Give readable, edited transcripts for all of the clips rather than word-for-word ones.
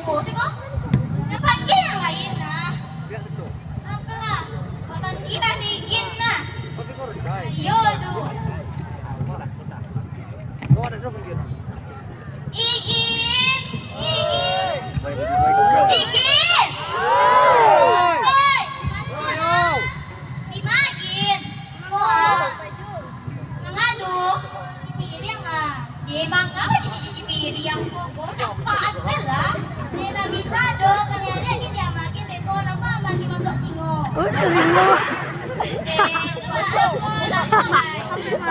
duo sih kok? Ya panggil yang lain nah. Apalah? Panggil si Gin nah. Ayo tuh. Igin, Igin, Igin. Oi, masuk. Dimagin. Kok? Mengaduk. Cipiriang ah. Di mangga apa cuci piring kok? Apaan sih lah? Tidak bisa dong. Kali ada gitu ya makin beko nampak bagi mangga singo. Betul singo. Itu lah aku lakukan.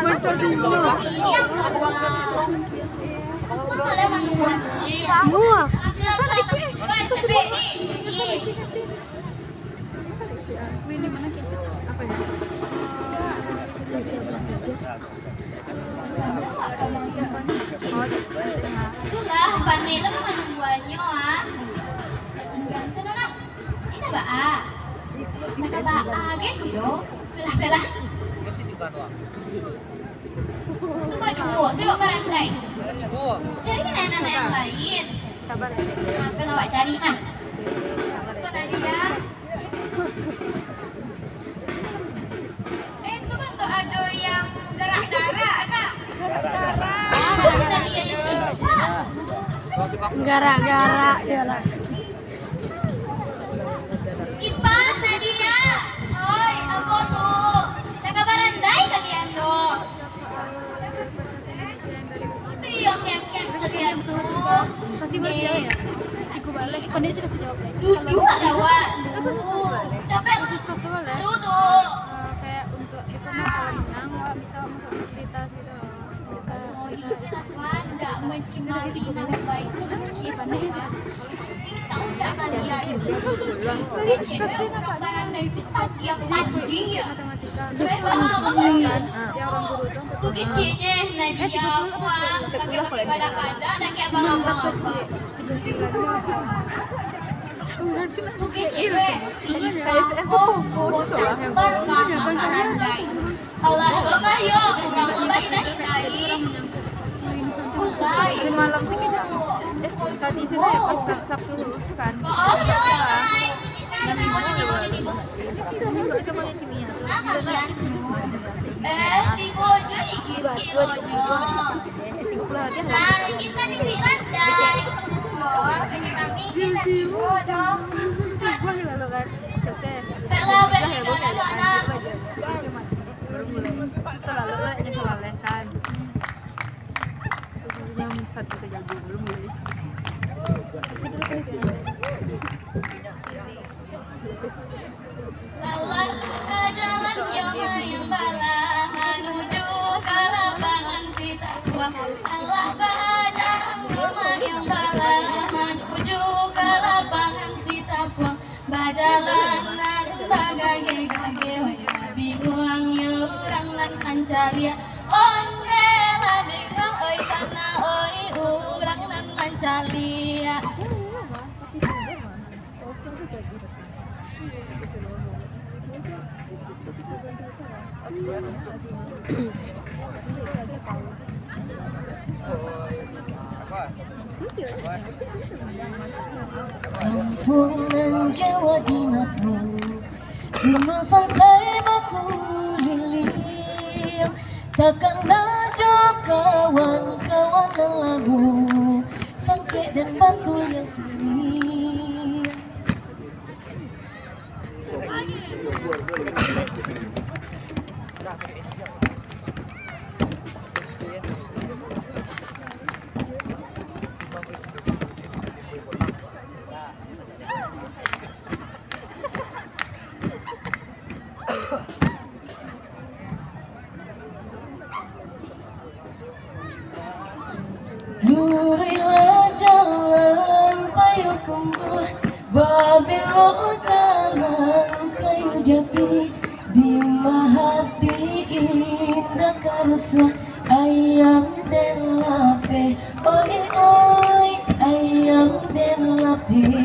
Betul singo. Cipiriang apa? Boleh manuan. Semua. Apa tapi bukan cepet nih. Ini mana kita? Apa ya? Itulah panela kan manuannya ah. Tinggal sana nak. Ini ba ah? Nakaba gitu dong. Pelah-pelah. Itu mah duo, sih barandai. Cari kan anak-anak yang lain. Sabar ya. Apa lah cari nah? Kok tadi ya? Itu kan tuh ada yang gerak-gerak nak. Terus Nadia ya siapa? Gara-gara dia lah. Ipan Nadia. Oi, apa tuh? Nakabarandai kalian dong. Trio kem-kem kalian tuh. Pasti berjaya ya. Iku balik. Pandai sih kasih jawab. Duduk lawan. Capek. Aduh tuh. Kayak untuk itu mah kalau menang wah bisa masuk aktivitas gitu loh. Bisa. Sorry silakan tidak mencemari nama baik sedikit. Tahu tak kalian? Oke cewek orang baranda itu padi yang padi ya. Matematika. Memang apa aja? Ya orang guru itu. Tuh kecilnya Nadia wah pakai pada-pada dan kayak abang-abang. Tuh cewek si Ipang bocah perkama barandai. Allah lemah yo, orang lemah hindari. Mulai. Malam sih kita. Tadi sih ya pas Sabtu kan. Oh guys, kita di mana di mana? Coba lihat kimia. Kalian. Di bojo iki kilonya. Nah, kita di Pirandai. Oh, kami kita di bojo. Gua lalu kan. Bela beli kan anak. Baru mulai. Itu lalu lah nyekoleh kan. Yang satu ke jago belum mulai. Allah jalan yang bala menuju ke lapangan Sitapua. Allah jalan yang bala menuju ke lapangan Sitapua. Bajalanan bagage-gage bibuang yurang lan mancalia. Ondela bingung oi sana oi urang nan mancalia. Kampungan Jawa di Nato, gunung sansai baku liling, takkan dajo kawan-kawan dan labu, sangke dan basul yang seling. Lurilah jalan payung kembuh, Babelo jalan kayu jati, di mahati indah karusa ayam dan lape, oi oi ayam dan lape.